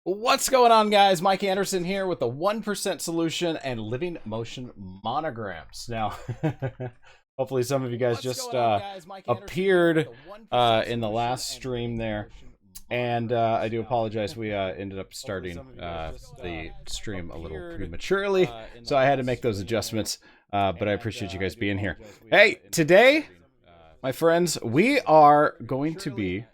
What's going on, guys? Mike Anderson here with the 1% Solution and Living Motion Monograms. Now, hopefully some of you guys just appeared in the last stream there. And I do apologize. We ended up starting the stream a little prematurely, so I had to make those adjustments. But I appreciate you guys being here. Hey, today, my friends, we are going to be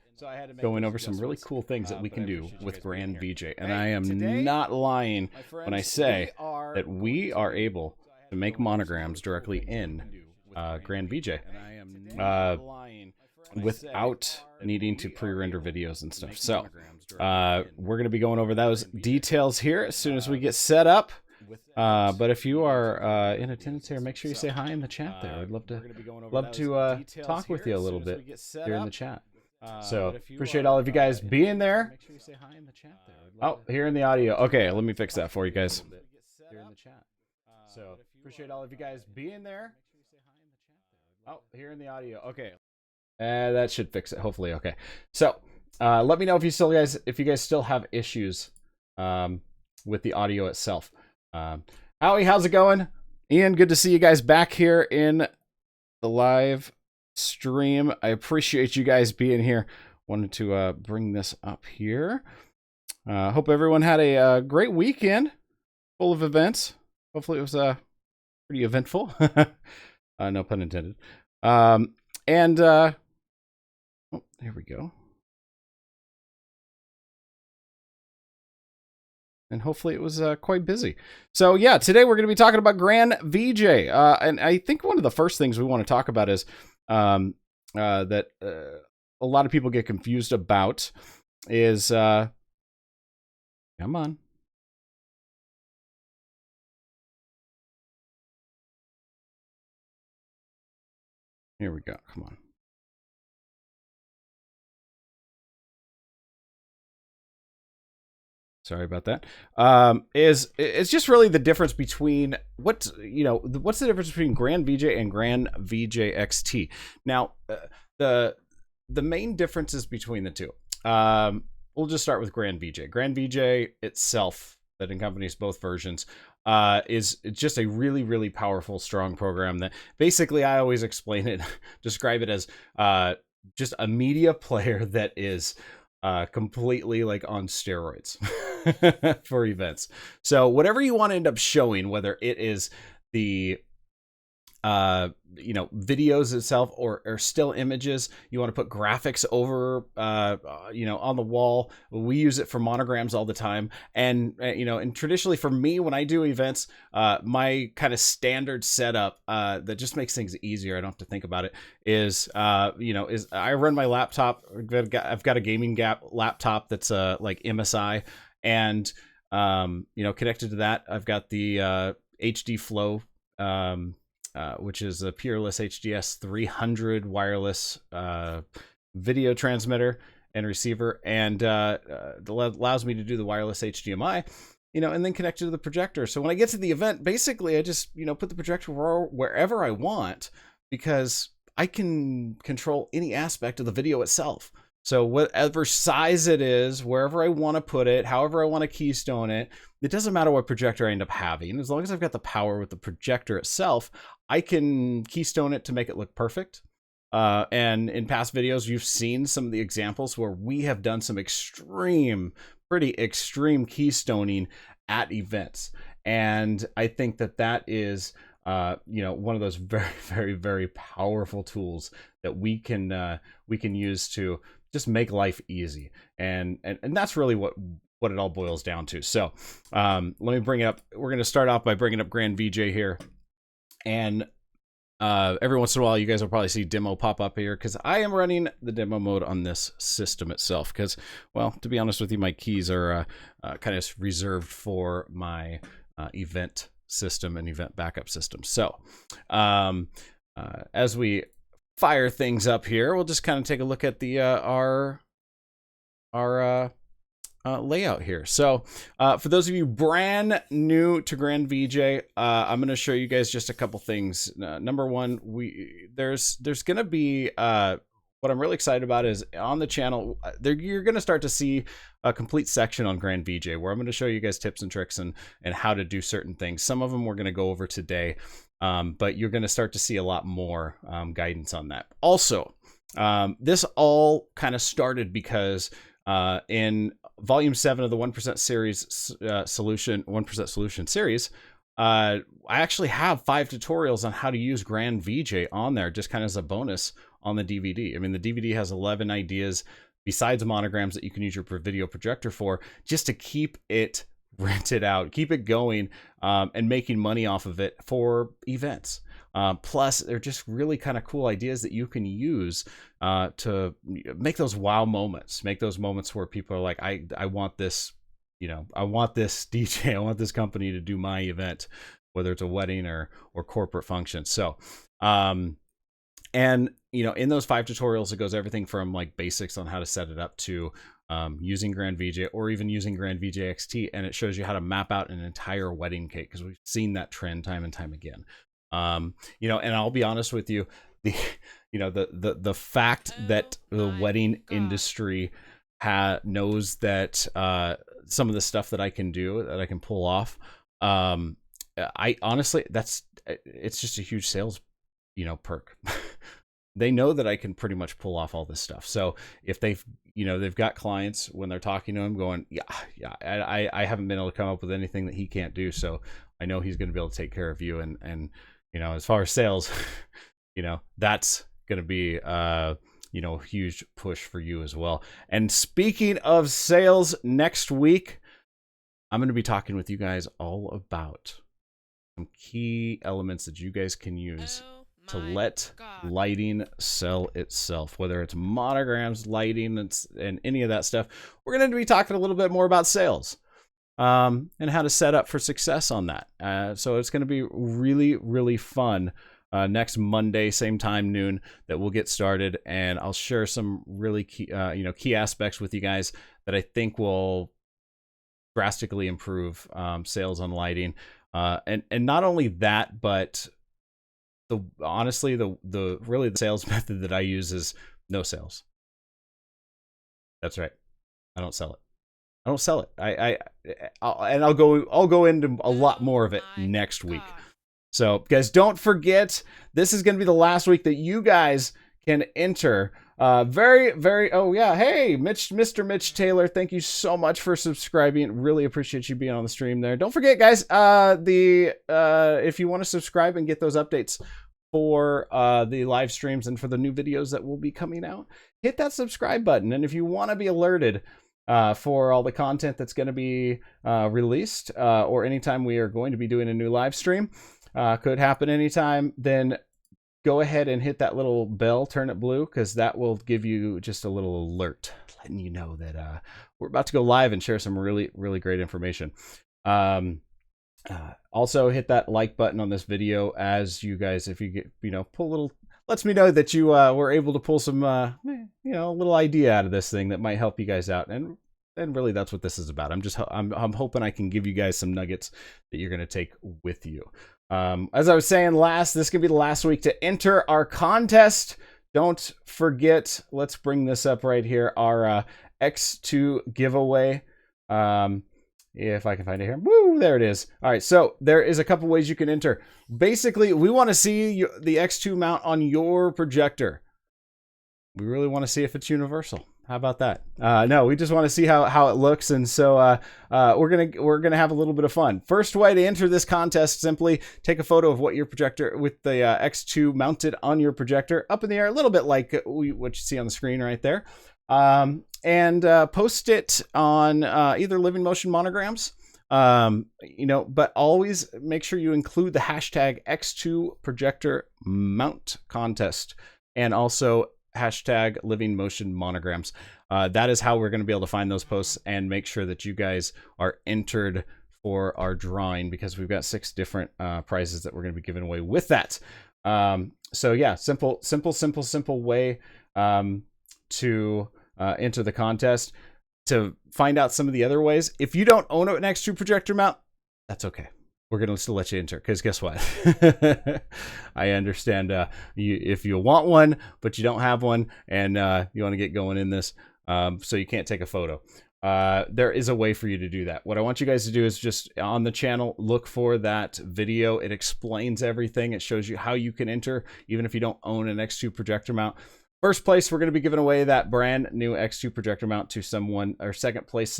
going over some really cool things that we can do with GrandVJ. And I am not lying when I say that we are able to make monograms directly in GrandVJ without needing to pre-render videos and stuff. So we're going to be going over those details here as soon as we get set up. But if you are in attendance here, make sure you say hi in the chat there. I'd love to talk with you a little bit here in the chat. So appreciate all of you guys being there. Make sure you say hi in the chat there. Oh, here in the audio. Okay, let me fix that for you guys. Here in the chat. So appreciate all of you guys being there. Oh, here in the audio. Okay, that should fix it. Hopefully, okay. So let me know if you guys still have issues with the audio itself. Howie, how's it going? Ian, good to see you guys back here in the live stream. I appreciate you guys being here. Wanted to bring this up here. Hope everyone had a great weekend full of events. Hopefully it was pretty eventful. No pun intended. Oh, here we go. And hopefully it was quite busy. So yeah, today we're going to be talking about GrandVJ. And I think one of the first things we want to talk about is that a lot of people get confused about is, come on. Here we go. Come on. Sorry about that. It's just really the difference between what's the difference between GrandVJ and GrandVJ XT. Now, the main differences between the two. We'll just start with GrandVJ. GrandVJ itself, that accompanies both versions, is just a really, really powerful, strong program that basically I always describe it as just a media player that is completely like on steroids for events. So whatever you want to end up showing, whether it is the videos itself or still images, you want to put graphics over on the wall. We use it for monograms all the time. And and traditionally for me, when I do events, my kind of standard setup that just makes things easier, I don't have to think about it, is I run my laptop. I've got a gaming laptop that's like MSI, and connected to that I've got the HD Flow, which is a Peerless HDS 300 wireless video transmitter and receiver, and allows me to do the wireless HDMI, and then connect it to the projector. So when I get to the event, basically I just put the projector wherever I want, because I can control any aspect of the video itself. So whatever size it is, wherever I want to put it, however I want to keystone it, it doesn't matter what projector I end up having. As long as I've got the power with the projector itself, I can keystone it to make it look perfect. And in past videos, you've seen some of the examples where we have done some pretty extreme keystoning at events. And I think that is one of those very, very, very powerful tools that we can use to just make life easy. And that's really what it all boils down to. So let me bring it up. We're going to start off by bringing up GrandVJ here. And every once in a while, you guys will probably see demo pop up here, because I am running the demo mode on this system itself. Because, well, to be honest with you, my keys are kind of reserved for my event system and event backup system. So as we fire things up here, we'll just kind of take a look at the our layout here. So for those of you brand new to GrandVJ, I'm going to show you guys just a couple things. Number one, there's going to be what I'm really excited about is on the channel, you're going to start to see a complete section on GrandVJ where I'm going to show you guys tips and tricks and how to do certain things. Some of them we're going to go over today, but you're going to start to see a lot more guidance on that. Also, this all kind of started because in volume 7 of the 1% series solution 1% solution series, I actually have 5 tutorials on how to use GrandVJ on there, just kind of as a bonus on the DVD. I mean, the DVD has 11 ideas besides monograms that you can use your video projector for, just to keep it rented out, keep it going, and making money off of it for events. Plus, they're just really kind of cool ideas that you can use to make those wow moments, make those moments where people are like, I want this, you know, I want this DJ, I want this company to do my event, whether it's a wedding or corporate function. So, and you know, in those 5 tutorials, it goes everything from like basics on how to set it up to using GrandVJ or even using GrandVJ XT, and it shows you how to map out an entire wedding cake, because we've seen that trend time and time again. You know, and I'll be honest with you, the fact that the wedding industry knows that some of the stuff that I can do, that I can pull off, I honestly, it's just a huge sales, you know, perk. They know that I can pretty much pull off all this stuff. So if they've got clients when they're talking to him going, yeah, I haven't been able to come up with anything that he can't do. So I know he's going to be able to take care of you. And, you know, as far as sales, you know, that's going to be, you know, a huge push for you as well. And speaking of sales, next week, I'm going to be talking with you guys all about some key elements that you guys can use to let lighting sell itself, whether it's monograms, lighting, and any of that stuff. We're going to be talking a little bit more about sales and how to set up for success on that. So it's going to be really, really fun. Next Monday, same time, noon, that we'll get started, and I'll share some really key, key aspects with you guys that I think will drastically improve sales on lighting. And not only that, but honestly, the sales method that I use is no sales. That's right. I don't sell it. I don't sell it. I'll go into a lot more of it next week. So guys, don't forget, this is going to be the last week that you guys can enter. Oh yeah. Hey, Mr. Mitch Taylor, thank you so much for subscribing. Really appreciate you being on the stream there. Don't forget, guys, if you want to subscribe and get those updates for the live streams and for the new videos that will be coming out, hit that subscribe button. And if you want to be alerted for all the content that's going to be released, or anytime we are going to be doing a new live stream, could happen anytime, then go ahead and hit that little bell, turn it blue, because that will give you just a little alert letting you know that we're about to go live and share some really, really great information. Also hit that like button on this video, as you guys, if you get, pull a little, lets me know that you were able to pull some, a little idea out of this thing that might help you guys out. And really, that's what this is about. I'm hoping I can give you guys some nuggets that you're going to take with you. As I was saying this could be the last week to enter our contest. Don't forget, let's bring this up right here, our X2 giveaway. If I can find it here. Woo, there it is. All right, so there is a couple ways you can enter. Basically, we want to see the X2 mount on your projector. We really want to see if it's universal. How about that? No, we just want to see how it looks, and so we're gonna have a little bit of fun. First way to enter this contest: simply take a photo of what your projector with the X2 mounted on your projector, up in the air, a little bit like what you see on the screen right there, and post it on either Living Motion Monograms, but always make sure you include the hashtag X2 projector mount contest, and also hashtag Living Motion Monograms. That is how we're going to be able to find those posts and make sure that you guys are entered for our drawing, because we've got 6 different prizes that we're going to be giving away with that. So yeah, simple way to enter the contest. To find out some of the other ways, if you don't own an X2 projector mount, that's okay. we're going to still let you enter, because guess what? I understand if you want one, but you don't have one, and you want to get going in this, so you can't take a photo. There is a way for you to do that. What I want you guys to do is just on the channel, look for that video. It explains everything. It shows you how you can enter, even if you don't own an X2 projector mount. First place, we're going to be giving away that brand new X2 projector mount to someone. Our second place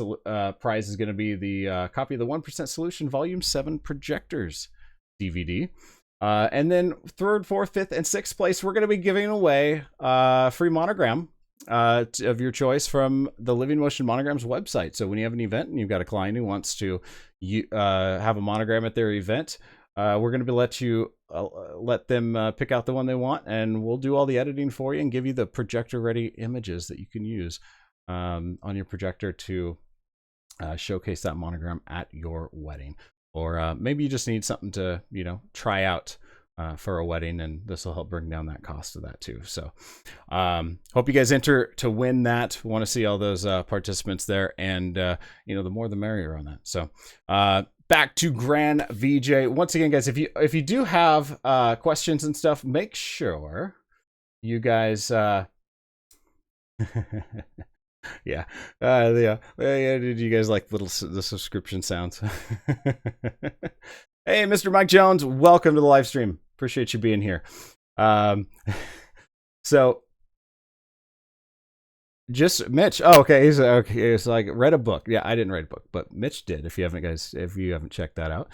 prize is going to be the copy of the 1% Solution Volume 7 Projectors DVD. And then third, fourth, fifth, and sixth place, we're going to be giving away a free monogram of your choice from the Living Motion Monograms website. So when you have an event and you've got a client who wants to have a monogram at their event, we're going to let them pick out the one they want, and we'll do all the editing for you and give you the projector ready images that you can use on your projector to showcase that monogram at your wedding. Or maybe you just need something to, try out for a wedding, and this will help bring down that cost of that too. So hope you guys enter to win that. We want to see all those participants there, and the more the merrier on that. So back to GrandVJ. Once again, guys, if you do have questions and stuff, make sure you guys yeah. Did you guys like the subscription sounds? Hey, Mr. Mike Jones, welcome to the live stream. Appreciate you being here. So just Mitch. Oh, okay. He's okay. It's like read a book. Yeah, I didn't write a book, but Mitch did. If you haven't checked that out.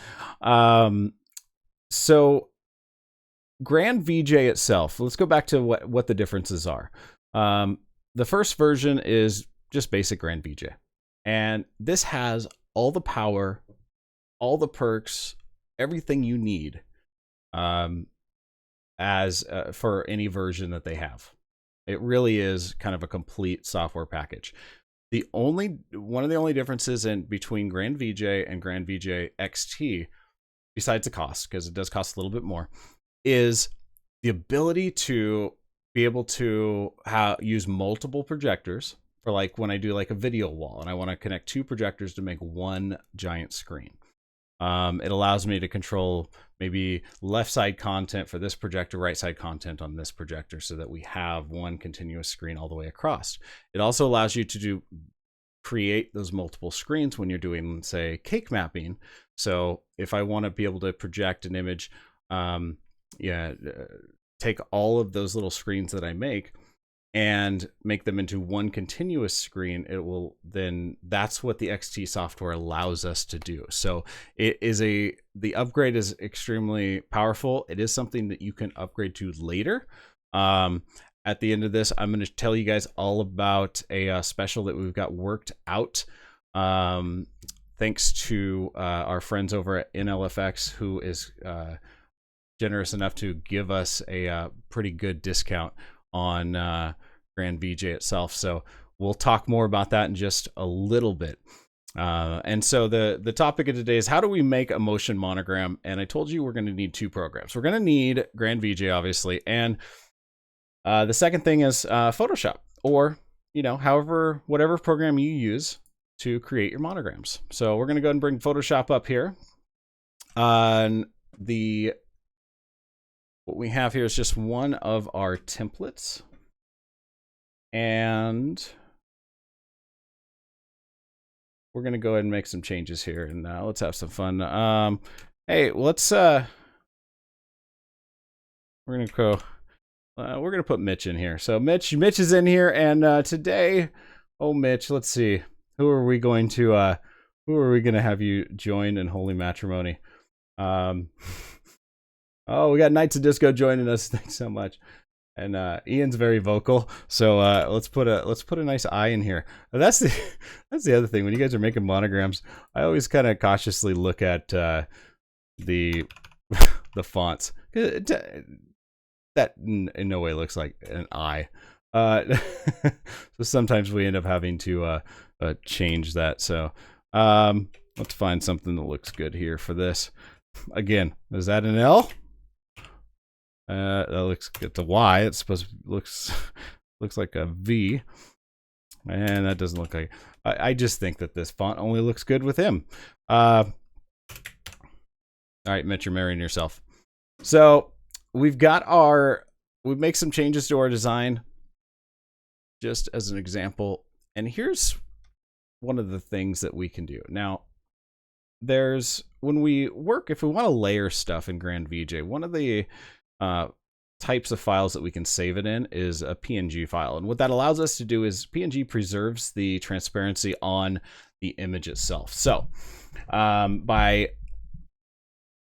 So GrandVJ itself. Let's go back to what the differences are. The first version is just basic GrandVJ, and this has all the power, all the perks, everything you need for any version that they have. It really is kind of a complete software package. One of the only differences between GrandVJ and GrandVJ XT, besides the cost, because it does cost a little bit more, is the ability to be able to use multiple projectors for, like, when I do like a video wall and I want to connect two projectors to make one giant screen. It allows me to control maybe left side content for this projector, right side content on this projector, so that we have one continuous screen all the way across. It also allows you to create those multiple screens when you're doing, say, cake mapping. So if I want to be able to project an image, take all of those little screens that I make and make them into one continuous screen, that's what the XT software allows us to do. So the upgrade is extremely powerful. It is something that you can upgrade to later. At the end of this, I'm going to tell you guys all about a special that we've got worked out, thanks to our friends over at NLFX, who is generous enough to give us a pretty good discount on GrandVJ itself. So we'll talk more about that in just a little bit. And so the topic of today is, how do we make a motion monogram? And I told you we're going to need two programs. We're going to need GrandVJ, obviously, and the second thing is Photoshop, or whatever program you use to create your monograms. So we're going to go ahead and bring Photoshop up here. What we have here is just one of our templates, and we're going to go ahead and make some changes here, and let's have some fun. Hey, let's we're going to put Mitch in here. So Mitch is in here, and today, Mitch, let's see, who are we going to have you join in holy matrimony? Oh, we got Knights of Disco joining us. Thanks so much. And Ian's very vocal, so let's put a nice eye in here. That's the other thing. When you guys are making monograms, I always kind of cautiously look at the fonts. That in no way looks like an eye. So sometimes we end up having to change that. So let's find something that looks good here for this. Again, is that an L? That looks good. It's a Y. It's supposed to looks like a V, and that doesn't look like. I just think that this font only looks good with him. All right, Mitch, you're marrying yourself. So we've got we make some changes to our design, just as an example. And here's one of the things that we can do. Now, when we work, if we want to layer stuff in GrandVJ, one of the types of files that we can save it in is a PNG file. And what that allows us to do is PNG preserves the transparency on the image itself. So by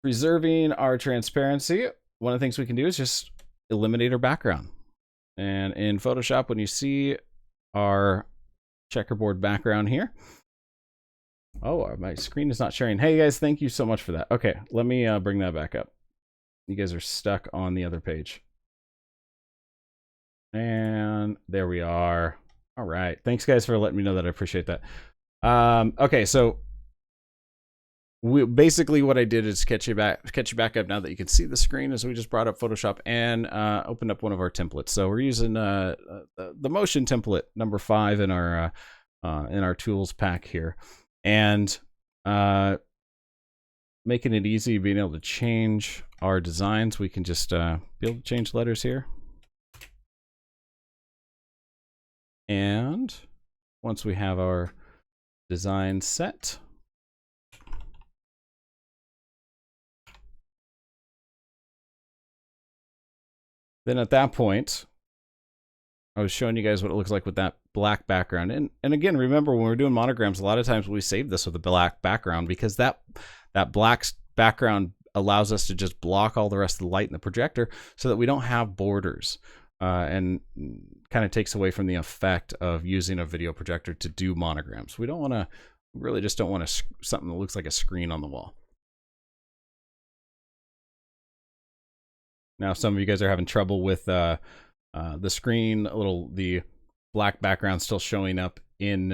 preserving our transparency, one of the things we can do is just eliminate our background. And in Photoshop, when you see our checkerboard background here, oh, my screen is not sharing. Hey guys, thank you so much for that. Okay, let me bring that back up. You guys are stuck on the other page. And there we are. All right. Thanks guys for letting me know that. I appreciate that. Okay, so basically what I did is catch you back up now that you can see the screen as we just brought up Photoshop and opened up one of our templates. So we're using the Motion template number 5 in our tools pack here. And making it easy, being able to change our designs. We can just be able to change letters here. And once we have our design set, then at that point, I was showing you guys what it looks like with that black background. And again, remember when we're doing monograms, a lot of times we save this with a black background because that black background allows us to just block all the rest of the light in the projector so that we don't have borders, and kind of takes away from the effect of using a video projector to do monograms. We really just don't want something that looks like a screen on the wall. Now, some of you guys are having trouble with the screen, the black background still showing up in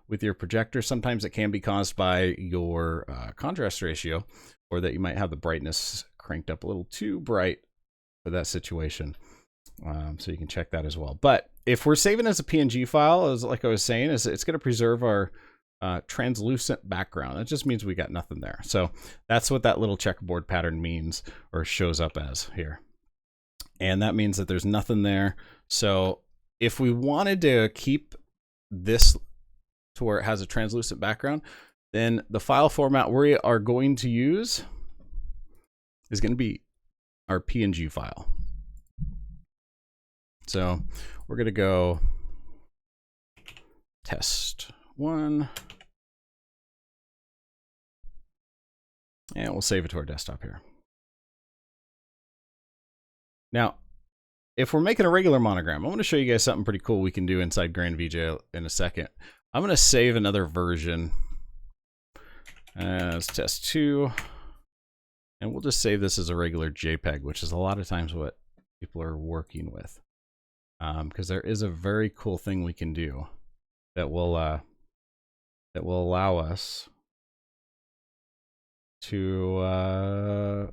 with your projector. Sometimes it can be caused by your contrast ratio, or that you might have the brightness cranked up a little too bright for that situation. So you can check that as well. But if we're saving as a PNG file, like I was saying, it's going to preserve our translucent background. That just means we got nothing there. So that's what that little checkerboard pattern means, or shows up as here. And that means that there's nothing there. So if we wanted to keep this to where it has a translucent background, then the file format we are going to use is going to be our PNG file. So we're going to go test 1. And we'll save it to our desktop here. Now, if we're making a regular monogram, I want to show you guys something pretty cool we can do inside GrandVJ in a second. I'm going to save another version as test 2. And we'll just save this as a regular JPEG, which is a lot of times what people are working with. Because there is a very cool thing we can do that will allow us to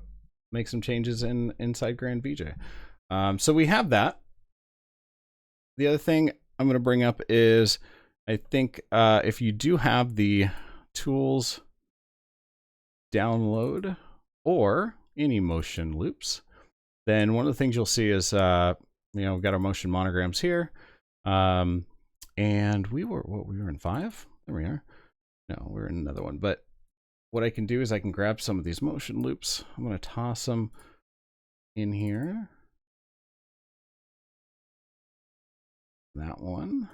make some changes inside GrandVJ. So we have that. The other thing I'm going to bring up is, I think if you do have the tools download or any motion loops, then one of the things you'll see is we've got our motion monograms here, and we were in 5. There we are. No, we're in another one. But what I can do is I can grab some of these motion loops. I'm going to toss them in here. That one.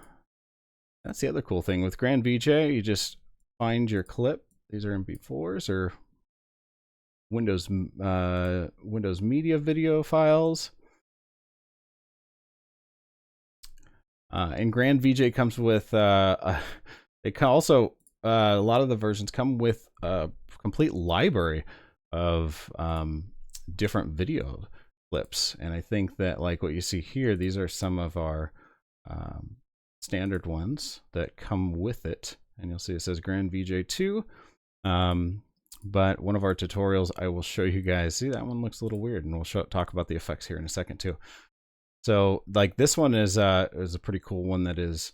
That's the other cool thing with GrandVJ. You just find your clip. These are MP4s or Windows Media video files. And GrandVJ comes with it can also a lot of the versions come with a complete library of different video clips. And I think that, like what you see here, these are some of our standard ones that come with it. And you'll see it says GrandVJ 2. But one of our tutorials, I will show you guys. See, that one looks a little weird, and we'll talk about the effects here in a second too. So, like, this one is a pretty cool one that is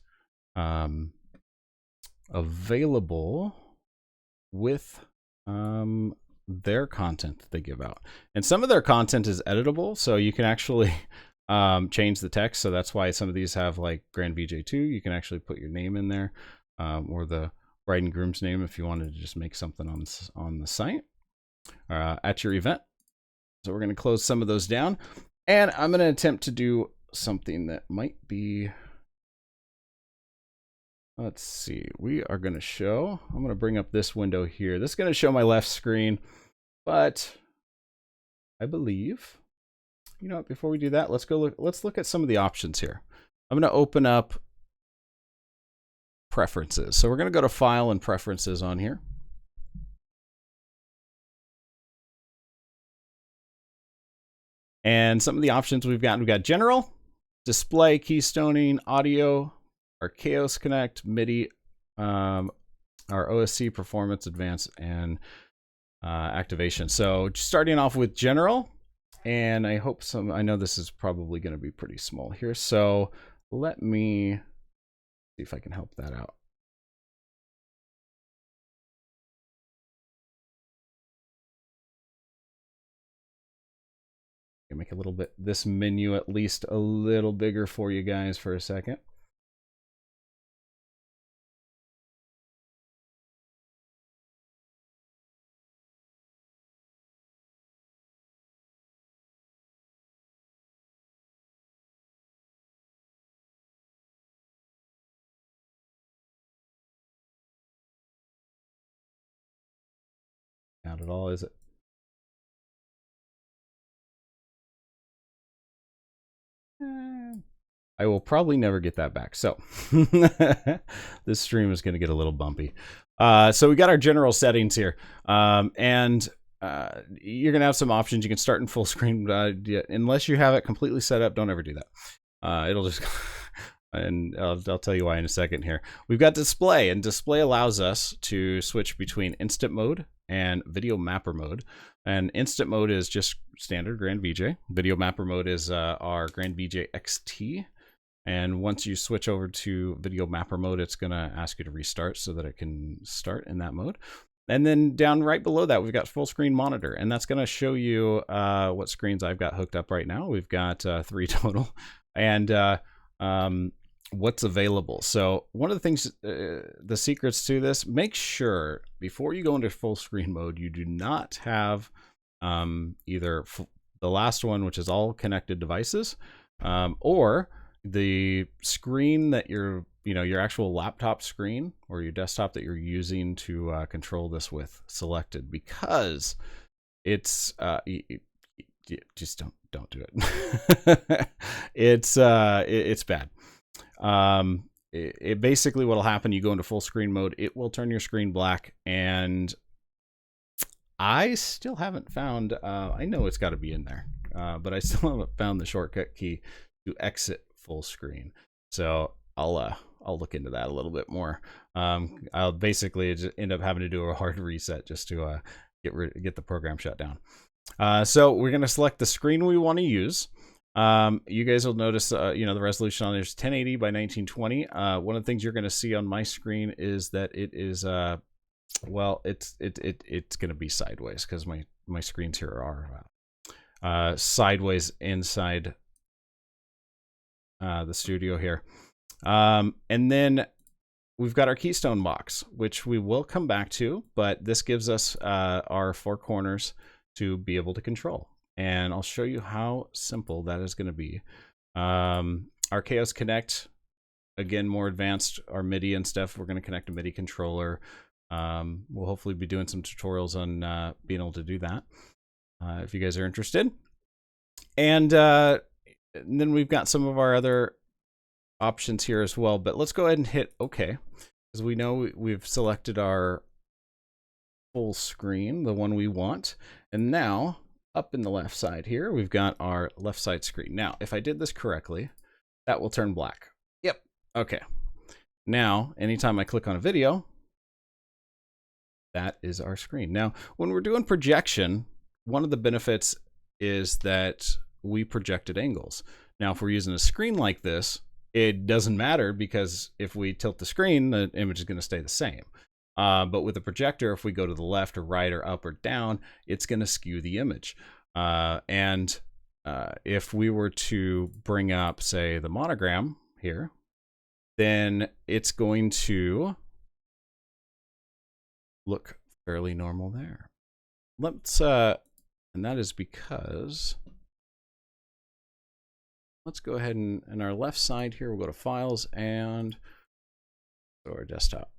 available with their content that they give out. And some of their content is editable, so you can actually change the text. So that's why some of these have like GrandVJ 2. You can actually put your name in there, or the bride and groom's name if you wanted to just make something on the site at your event. So we're going to close some of those down, and I'm going to attempt to do something that might be, let's see, we are going to show, I'm going to bring up this window here. This is going to show my left screen, but I believe, you know what, before we do that, let's look at some of the options here. I'm going to open up preferences. So we're going to go to File and Preferences on here. And some of the options we've got General, Display, Keystoning, Audio, Arkaos Connect, MIDI, our OSC, Performance, Advanced, and Activation. So starting off with General, and I know this is probably going to be pretty small here. So let me see if I can help that out. Make a little bit, this menu at least a little bigger for you guys for a second. Not at all, is it? I will probably never get that back. So this stream is going to get a little bumpy. So we got our general settings here. And you're going to have some options. You can start in full screen. Unless you have it completely set up, don't ever do that. It'll just... and I'll tell you why in a second here. We've got display, and display allows us to switch between instant mode and video mapper mode. And instant mode is just standard GrandVJ. Video mapper mode is our GrandVJ XT. And once you switch over to video mapper mode, it's going to ask you to restart so that it can start in that mode. And then down right below that, we've got full screen monitor, and that's going to show you what screens I've got hooked up right now. We've got 3 total, and what's available. So one of the things, the secrets to this, make sure before you go into full screen mode, you do not have either the last one, which is all connected devices, or the screen that your actual laptop screen or your desktop that you're using to control this with selected, because it's just don't do it. It's bad. It basically, what'll happen, you go into full screen mode, it will turn your screen black, and I still haven't found, I know it's got to be in there, but I still haven't found the shortcut key to exit full screen. So I'll look into that a little bit more. I'll basically just end up having to do a hard reset just to get the program shut down. So we're going to select the screen we want to use. You guys will notice, the resolution on there is 1080 by 1920. One of the things you're going to see on my screen is that it is, it's going to be sideways, because my screens here are sideways inside the studio here. And then we've got our keystone box, which we will come back to, but this gives us our 4 corners to be able to control. And I'll show you how simple that is going to be. Arkaos Connect, again, more advanced, our MIDI and stuff. We're going to connect a MIDI controller. We'll hopefully be doing some tutorials on being able to do that if you guys are interested. And then we've got some of our other options here as well. But let's go ahead and hit OK, because we know we've selected our full screen, the one we want. And now, up in the left side here, we've got our left side screen. Now, if I did this correctly, that will turn black. Yep. Okay. Now, anytime I click on a video, that is our screen. Now, when we're doing projection, one of the benefits is that we projected angles. Now, if we're using a screen like this, it doesn't matter, because if we tilt the screen, the image is going to stay the same. But with a projector, if we go to the left or right or up or down, it's going to skew the image. If we were to bring up, say, the monogram here, then it's going to look fairly normal there. Let's, and that is because, let's go ahead and, on our left side here, we'll go to Files and go to our desktop.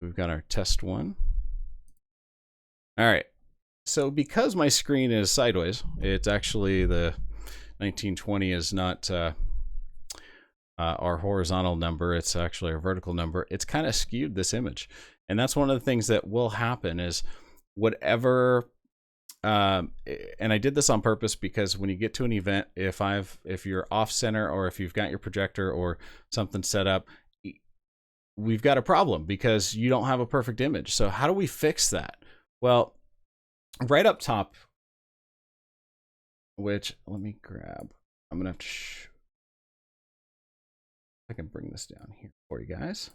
We've got our test one. All right. So because my screen is sideways, it's actually the 1920 is not our horizontal number. It's actually our vertical number. It's kind of skewed this image. And that's one of the things that will happen is whatever, and I did this on purpose because when you get to an event, if you're off center or if you've got your projector or something set up, we've got a problem because you don't have a perfect image. So how do we fix that? Well, right up top, which let me grab, I'm gonna have to I can bring this down here for you guys.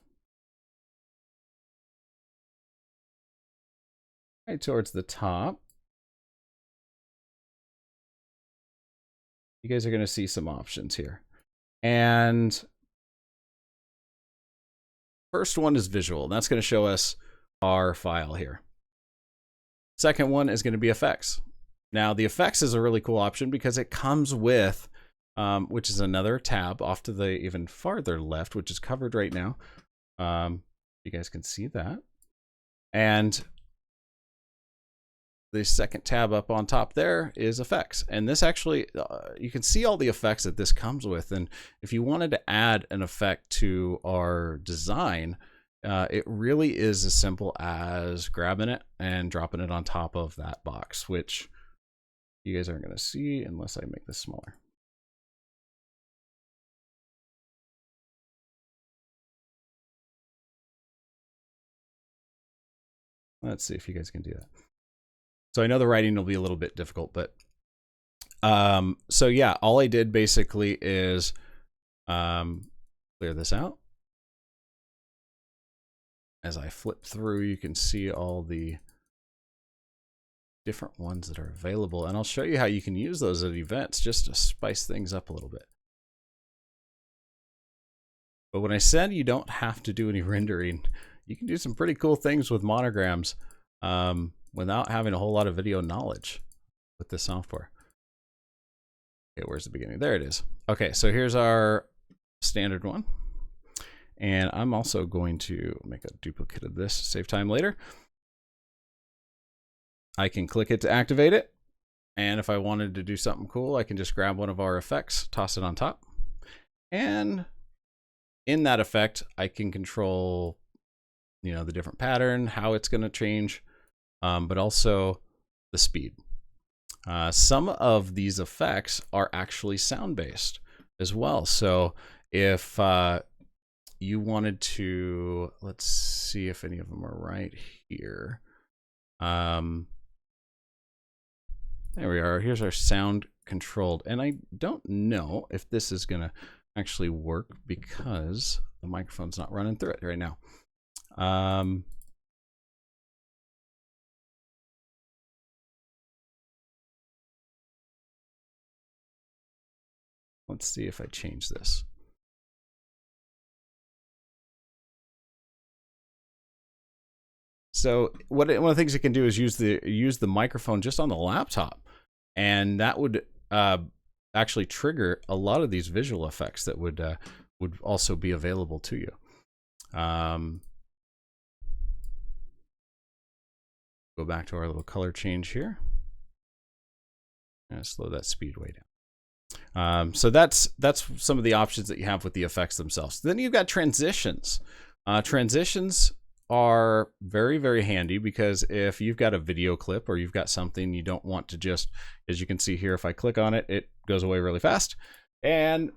Right towards the top, you guys are gonna see some options here. And first one is visual. That's going to show us our file here. Second one is going to be effects. Now the effects is a really cool option because it comes with, which is another tab off to the even farther left, which is covered right now. You guys can see that. And the second tab up on top there is effects. And this actually, you can see all the effects that this comes with. And if you wanted to add an effect to our design, it really is as simple as grabbing it and dropping it on top of that box, which you guys aren't going to see unless I make this smaller. Let's see if you guys can do that. So I know the writing will be a little bit difficult, but so yeah, all I did basically is clear this out. As I flip through, you can see all the different ones that are available, and I'll show you how you can use those at events just to spice things up a little bit. But when I said you don't have to do any rendering, you can do some pretty cool things with monograms without having a whole lot of video knowledge with this software. Okay, where's the beginning? There it is. Okay, so here's our standard one. And I'm also going to make a duplicate of this to save time later. I can click it to activate it. And if I wanted to do something cool, I can just grab one of our effects, toss it on top. And in that effect, I can control, the different pattern, how it's going to change, but also the speed. Some of these effects are actually sound-based as well. So if you wanted to, let's see if any of them are right here. There we are. Here's our sound controlled. And I don't know if this is going to actually work because the microphone's not running through it right now. Let's see if I change this. So one of the things you can do is use the microphone just on the laptop, and that would actually trigger a lot of these visual effects that would also be available to you. Go back to our little color change here. And slow that speed way down. So that's some of the options that you have with the effects themselves. Then you've got transitions. Transitions are very, very handy because if you've got a video clip or you've got something you don't want to just, as you can see here, if I click on it, it goes away really fast, and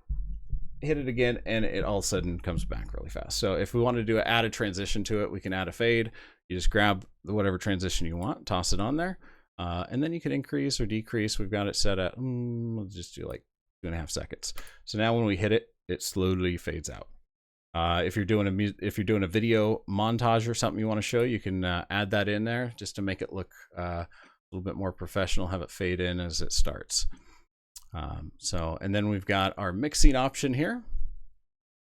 hit it again and it all of a sudden comes back really fast. So if we wanted to add a transition to it, we can add a fade. You just grab whatever transition you want, toss it on there, and then you can increase or decrease. We've got it set at, we'll just do like 2.5 seconds. So now when we hit it, it slowly fades out. If you're doing a video montage or something you want to show, you can add that in there just to make it look a little bit more professional. Have it fade in as it starts. And then we've got our mixing option here,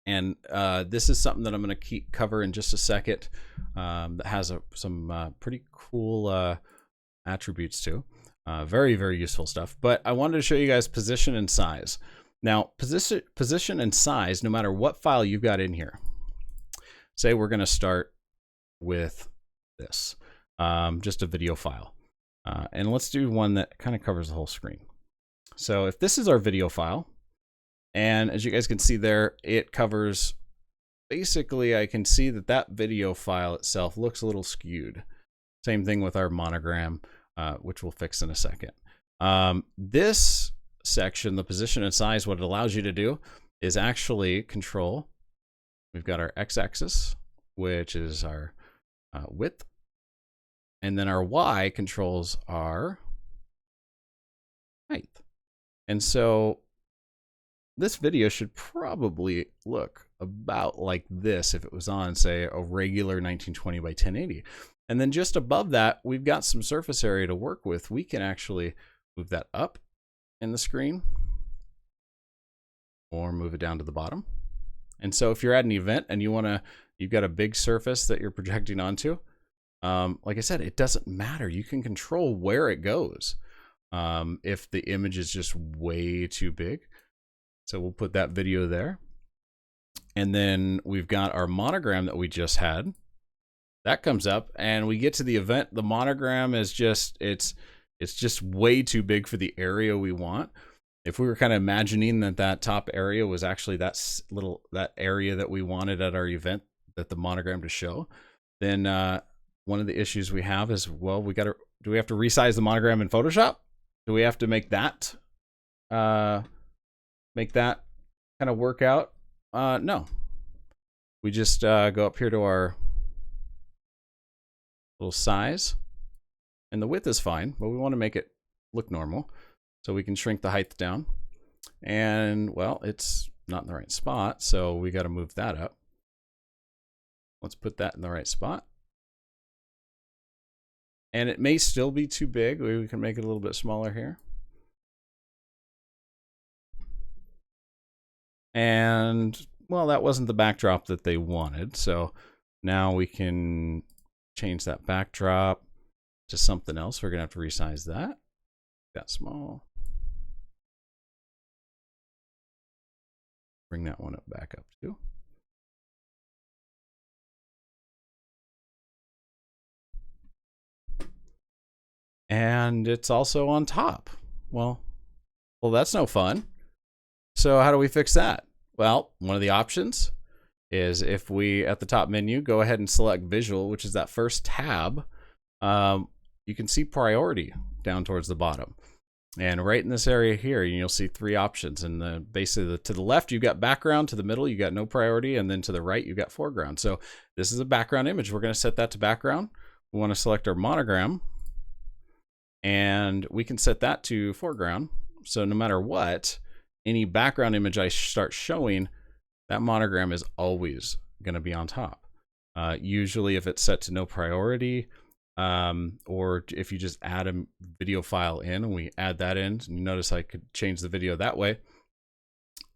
and this is something that I'm going to cover in just a second. That has some pretty cool attributes too. Very, very useful stuff. But I wanted to show you guys position and size. Now, position and size, no matter what file you've got in here. Say we're going to start with this, just a video file. And let's do one that kind of covers the whole screen. So if this is our video file, and as you guys can see there, it covers, basically I can see that video file itself looks a little skewed. Same thing with our monogram, which we'll fix in a second. This section, the position and size, what it allows you to do is actually control. We've got our x-axis, which is our width, and then our y controls our height. And so this video should probably look about like this if it was on, say, a regular 1920 by 1080. And then just above that, we've got some surface area to work with. We can actually move that up in the screen or move it down to the bottom. And so if you're at an event and you've got a big surface that you're projecting onto, like I said, it doesn't matter. You can control where it goes if the image is just way too big. So we'll put that video there. And then we've got our monogram that we just had. That comes up and we get to the event. The monogram is just, it's just way too big for the area we want. If we were kind of imagining that top area was actually that area that we wanted at our event, that the monogram to show, then one of the issues we have is, well, do we have to resize the monogram in Photoshop? Do we have to make that kind of work out? No. We just go up here to our little size, and the width is fine, but we want to make it look normal. So we can shrink the height down, and well, it's not in the right spot, so we got to move that up. Let's put that in the right spot. And it may still be too big. We can make it a little bit smaller here. And well, that wasn't the backdrop that they wanted. So now we can change that backdrop to something else. We're gonna have to resize that. That small. Bring that one up back up too. And it's also on top. Well, that's no fun. So how do we fix that? Well, one of the options is if we, at the top menu, go ahead and select Visual, which is that first tab, you can see priority down towards the bottom. And right in this area here, you'll see 3 options. And basically to the left, you've got background. To the middle, you got no priority. And then to the right, you've got foreground. So this is a background image. We're going to set that to background. We want to select our monogram. And we can set that to foreground. So no matter what, any background image I start showing, that monogram is always going to be on top. Usually if it's set to no priority, or if you just add a video file in and we add that in, you notice I could change the video that way,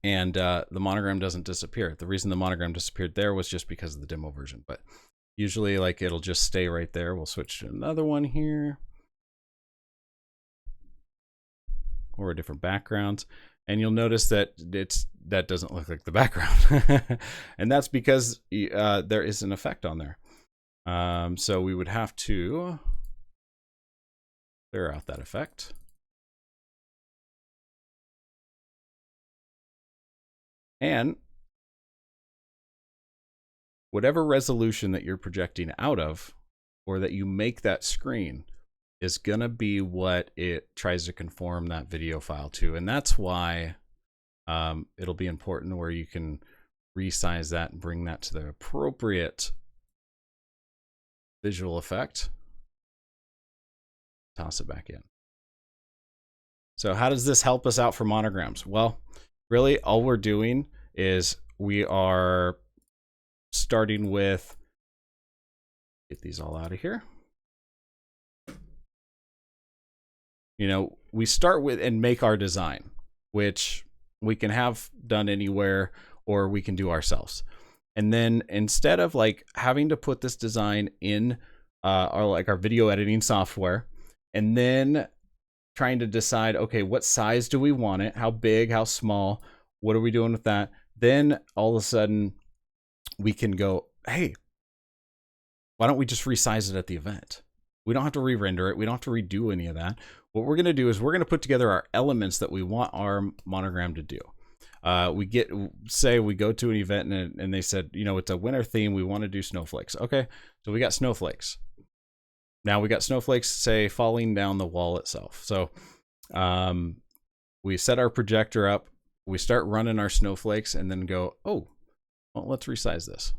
and the monogram doesn't disappear. The reason the monogram disappeared there was just because of the demo version, but usually like it'll just stay right there. We'll switch to another one here, or a different background, and you'll notice that that doesn't look like the background. And that's because there is an effect on there. So we would have to clear out that effect. And whatever resolution that you're projecting out of, or that you make that screen, is gonna be what it tries to conform that video file to. And that's why it'll be important where you can resize that and bring that to the appropriate visual effect. Toss it back in. So how does this help us out for monograms? Well, really all we're doing is we are starting with, get these all out of here. You know, we start with and make our design, which we can have done anywhere or we can do ourselves. And then instead of like having to put this design in our video editing software and then trying to decide, okay, what size do we want it? How big, how small? What are we doing with that? Then all of a sudden we can go, hey, why don't we just resize it at the event? We don't have to re-render it. We don't have to redo any of that. What we're going to do is we're going to put together our elements that we want our monogram to do. Say we go to an event and they said, you know, it's a winter theme. We want to do snowflakes. Okay, so we got snowflakes. Now we got snowflakes, say, falling down the wall itself. So we set our projector up. We start running our snowflakes and then go, oh, well, let's resize this.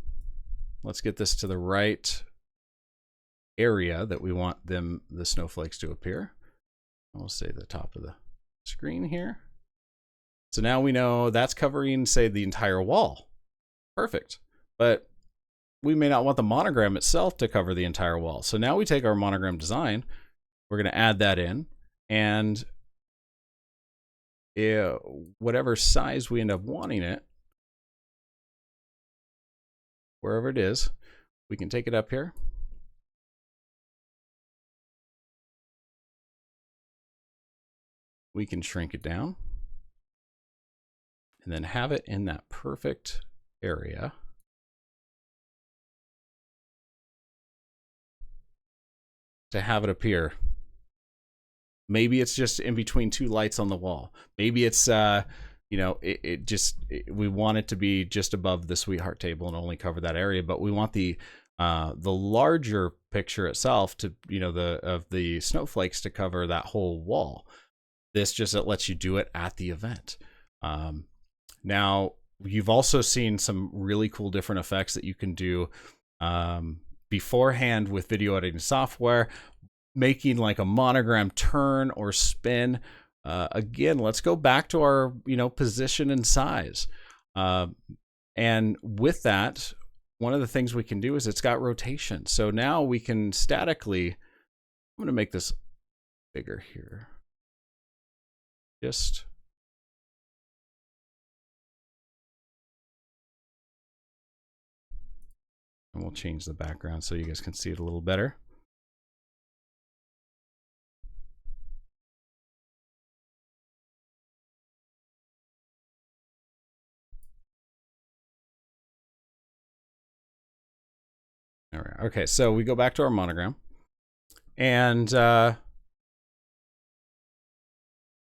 Let's get this to the right area that we want the snowflakes to appear. I'll say the top of the screen here. So now we know that's covering, say, the entire wall. Perfect. But we may not want the monogram itself to cover the entire wall. So now we take our monogram design, we're going to add that in, and whatever size we end up wanting it, wherever it is, we can take it up here. We can shrink it down and then have it in that perfect area. To have it appear. Maybe it's just in between two lights on the wall. Maybe it's, you know, we want it to be just above the sweetheart table and only cover that area, but we want the larger picture itself to, you know, of the snowflakes to cover that whole wall. This just lets you do it at the event. Now, you've also seen some really cool different effects that you can do beforehand with video editing software, making like a monogram turn or spin. Again, let's go back to our, you know, position and size. And with that, one of the things we can do is it's got rotation. So now we can statically, I'm going to make this bigger here. And we'll change the background so you guys can see it a little better. All right. Okay, so we go back to our monogram and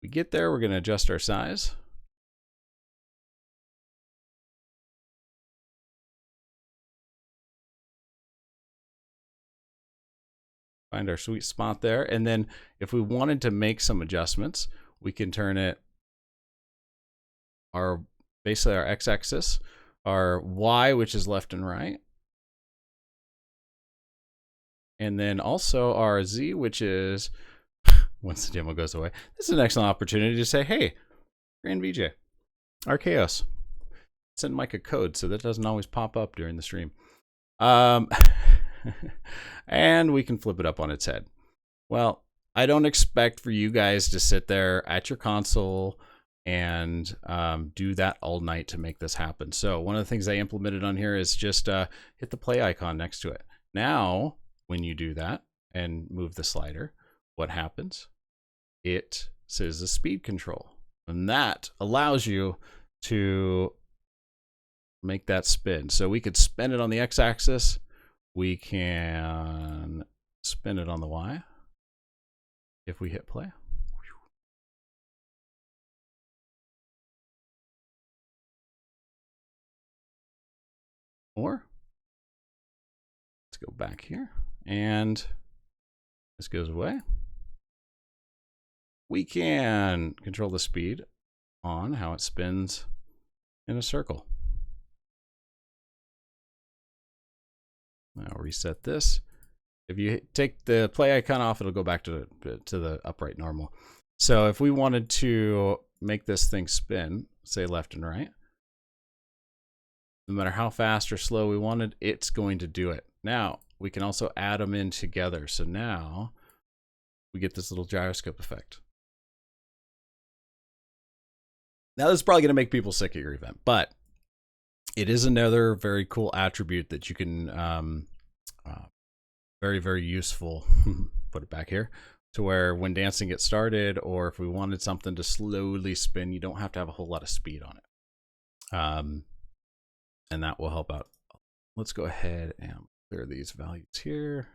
we get there, we're going to adjust our size. Find our sweet spot there. And then if we wanted to make some adjustments, we can turn it basically our x-axis, our y, which is left and right. And then also our z, which is once the demo goes away. This is an excellent opportunity to say, hey, GrandVJ, Arkaos, send Mike a code so that doesn't always pop up during the stream. And we can flip it up on its head. Well, I don't expect for you guys to sit there at your console and do that all night to make this happen. So one of the things I implemented on here is just hit the play icon next to it. Now, when you do that and move the slider, what happens? It says the speed control, and that allows you to make that spin. So we could spin it on the x-axis. We can spin it on the y if we hit play. Or let's go back here, and this goes away. We can control the speed on how it spins in a circle. Now reset this. If you take the play icon off, it'll go back to the upright normal. So if we wanted to make this thing spin, say left and right, no matter how fast or slow we wanted, it's going to do it. Now, we can also add them in together. So now we get this little gyroscope effect. Now, this is probably going to make people sick at your event, but it is another very cool attribute that you can, very, very useful, put it back here, to where when dancing gets started, or if we wanted something to slowly spin, you don't have to have a whole lot of speed on it. And that will help out. Let's go ahead and clear these values here.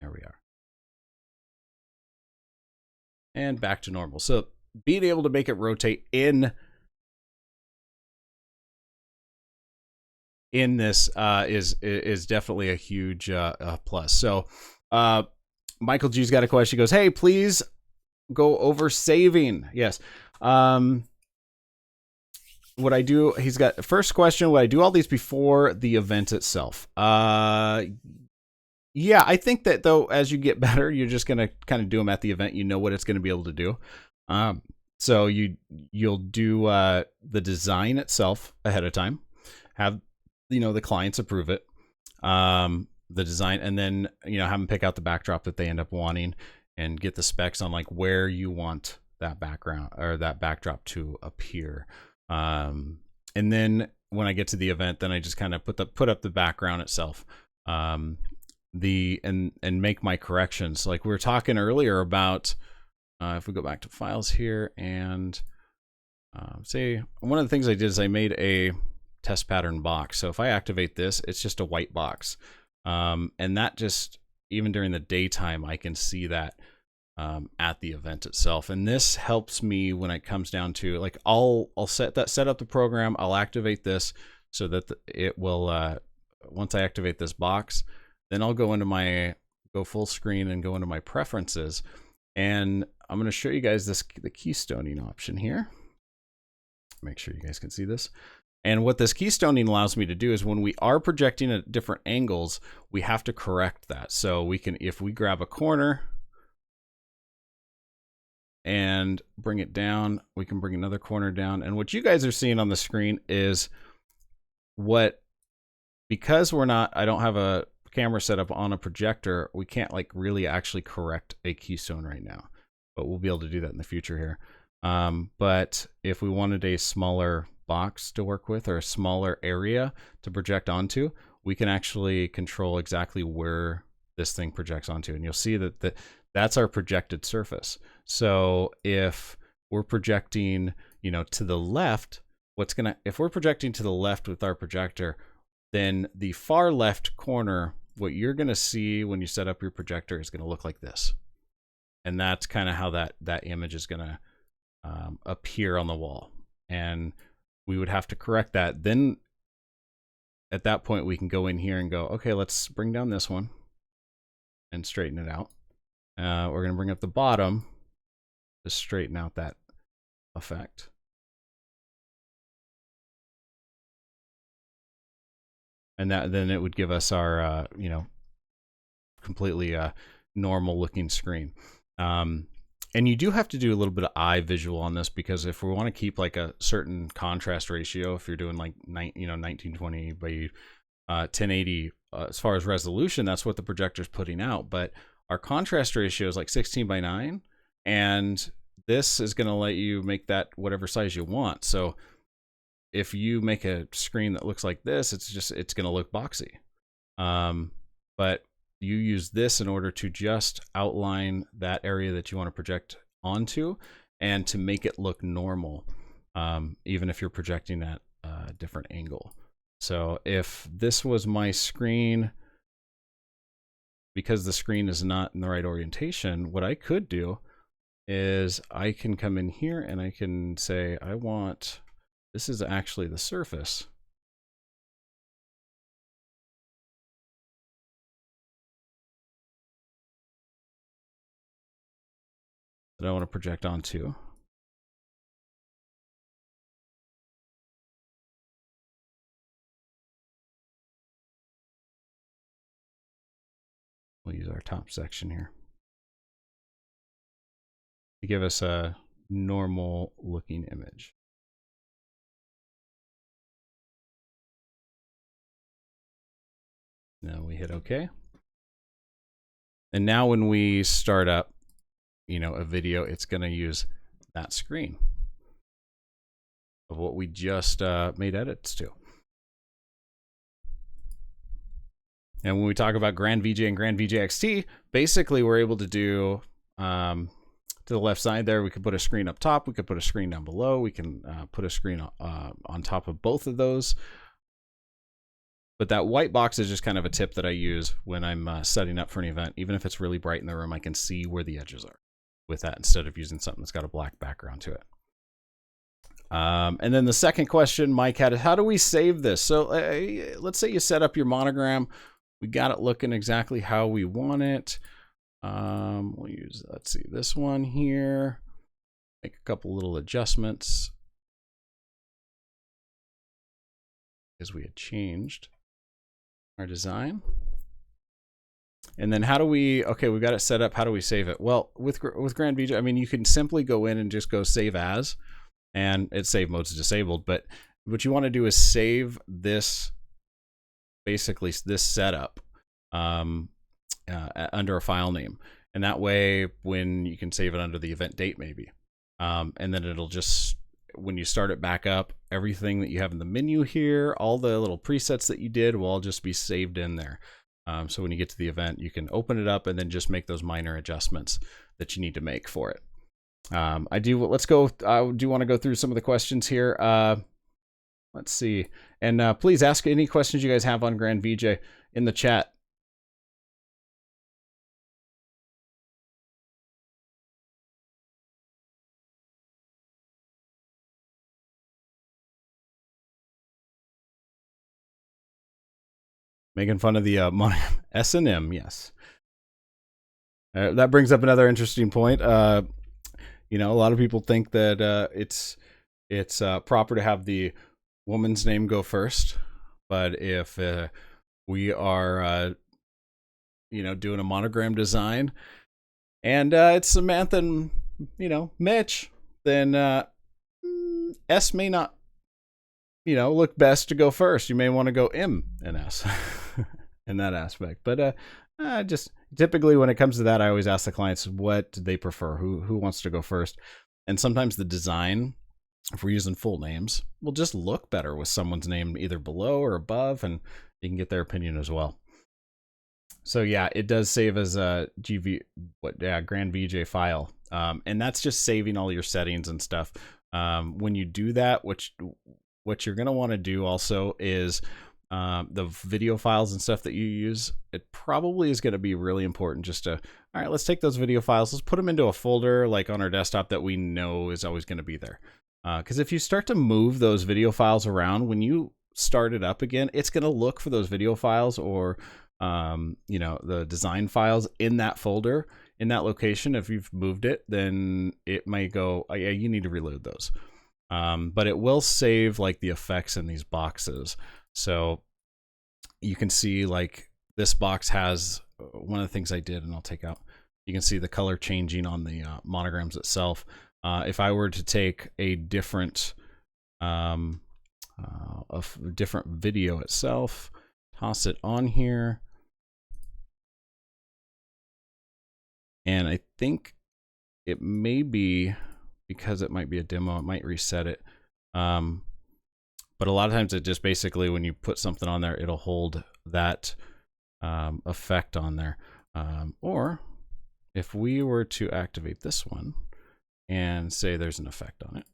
There we are. And back to normal. So being able to make it rotate in this is definitely a huge plus. So Michael G's got a question. He goes, hey, please go over saving. Yes. What I do, he's got first question, would I do all these before the event itself? Yeah, I think that though, as you get better, you're just going to kind of do them at the event. You know what it's going to be able to do. So you'll do the design itself ahead of time, have, the clients approve it, the design, and then, have them pick out the backdrop that they end up wanting and get the specs on like where you want that background or that backdrop to appear. And then when I get to the event, then I just kind of put up the background itself. And make my corrections. Like we were talking earlier about, if we go back to files here and say one of the things I did is I made a test pattern box. So if I activate this, it's just a white box. And that just, even during the daytime, I can see that at the event itself. And this helps me when it comes down to like, I'll set up the program. I'll activate this so that it will, once I activate this box, then I'll go full screen and go into my preferences. And I'm going to show you guys the keystoning option here. Make sure you guys can see this. And what this keystoning allows me to do is when we are projecting at different angles, we have to correct that. So we can, if we grab a corner and bring it down, we can bring another corner down. And what you guys are seeing on the screen is because I don't have a camera set up on a projector, we can't like really actually correct a keystone right now, but we'll be able to do that in the future here. But if we wanted a smaller box to work with or a smaller area to project onto, we can actually control exactly where this thing projects onto. And you'll see that that's our projected surface. So if we're projecting, to the left, if we're projecting to the left with our projector, then the far left corner, what you're going to see when you set up your projector is going to look like this. And that's kind of how that image is going to appear on the wall. And we would have to correct that. Then at that point, we can go in here and go, okay, let's bring down this one and straighten it out. We're going to bring up the bottom to straighten out that effect. And then it would give us our, completely normal looking screen. And you do have to do a little bit of eye visual on this, because if we want to keep like a certain contrast ratio, if you're doing like 1920 by 1080, as far as resolution, that's what the projector's putting out. But our contrast ratio is like 16 by 9, and this is going to let you make that whatever size you want. So if you make a screen that looks like this, it's going to look boxy. But you use this in order to just outline that area that you want to project onto and to make it look normal, even if you're projecting at a different angle. So if this was my screen, because the screen is not in the right orientation, what I could do is I can come in here and I can say, this is actually the surface. That I want to project onto. our top section here to give us a normal looking image. Now we hit OK. And now when we start up, a video, it's going to use that screen of what we just made edits to. And when we talk about GrandVJ and GrandVJ XT, basically we're able to do to the left side there, we could put a screen up top, we could put a screen down below, we can put a screen on top of both of those. But that white box is just kind of a tip that I use when I'm setting up for an event. Even if it's really bright in the room, I can see where the edges are with that instead of using something that's got a black background to it. And then the second question Mike had is, how do we save this? So let's say you set up your monogram. We got it looking exactly how we want it. We'll use, let's see, this one here. Make a couple little adjustments because we had changed our design. And then how do we, okay, we've got it set up. How do we save it? Well, with GrandVJ, I mean, you can simply go in and just go save as, and its save mode's disabled. But what you want to do is save this, basically this setup under a file name. And that way, when you can save it under the event date maybe. And then it'll just, when you start it back up, everything that you have in the menu here, all the little presets that you did will all just be saved in there. So when you get to the event, you can open it up and then just make those minor adjustments that you need to make for it. Let's go. I do want to go through some of the questions here. Let's see. And please ask any questions you guys have on GrandVJ in the chat. Making fun of the S&M, yes. That brings up another interesting point. A lot of people think that it's proper to have the woman's name go first, but if we are doing a monogram design and it's Samantha and Mitch, then S may not look best to go first. You may want to go M and S in that aspect. But just typically when it comes to that, I always ask the clients what they prefer, who wants to go first. And sometimes the design, if we're using full names, will just look better with someone's name either below or above, and you can get their opinion as well. So yeah, it does save as a GrandVJ file. And that's just saving all your settings and stuff. When you do that, what you're going to want to do also is the video files and stuff that you use, it probably is going to be really important just to, all right, let's take those video files, let's put them into a folder like on our desktop that we know is always going to be there. Because if you start to move those video files around, when you start it up again, it's going to look for those video files or, the design files in that folder, in that location. If you've moved it, then it might go, oh, yeah, you need to reload those. But it will save like the effects in these boxes. So you can see like this box has one of the things I did, and I'll take out, you can see the color changing on the monograms itself. If I were to take a different video itself, toss it on here, and I think it may be, because it might be a demo, it might reset it. But a lot of times it just basically, when you put something on there, it'll hold that effect on there. Or if we were to activate this one and say there's an effect on it,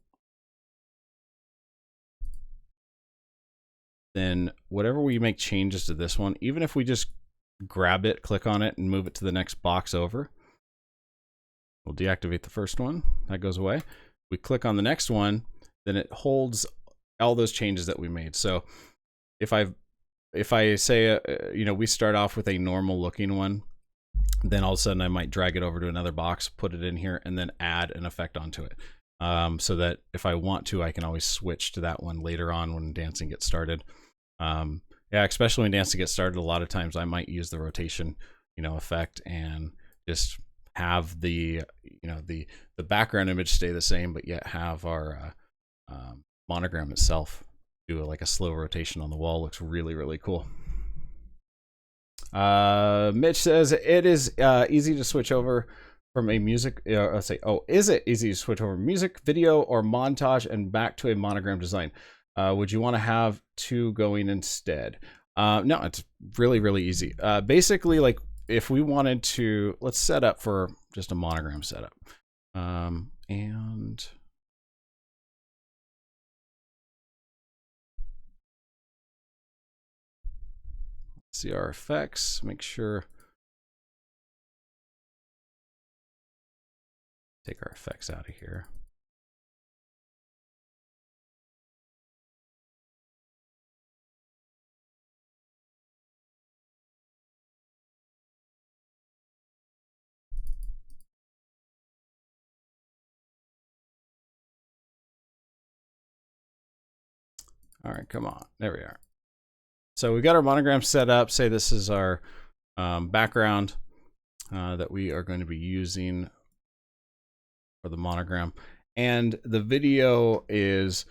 then whatever we make changes to this one, even if we just grab it, click on it, and move it to the next box over, we'll deactivate the first one. That goes away. We click on the next one, then it holds all those changes that we made. So if I say, we start off with a normal looking one, then all of a sudden I might drag it over to another box, put it in here, and then add an effect onto it. So that if I want to, I can always switch to that one later on when dancing gets started. Yeah, especially when dancing gets started, a lot of times I might use the rotation effect, and just have the the background image stay the same, but yet have our monogram itself do like a slow rotation on the wall. Looks really, really cool. Mitch says it is easy to switch over from a music. Let's say, is it easy to switch over music, video, or montage and back to a monogram design? Would you want to have two going instead? No, it's really, really easy. Basically, like if we wanted to, let's set up for just a monogram setup, and see our effects, make sure, take our effects out of here. All right, come on, there we are. So we got our monogram set up. Say this is our background that we are going to be using for the monogram, and the video is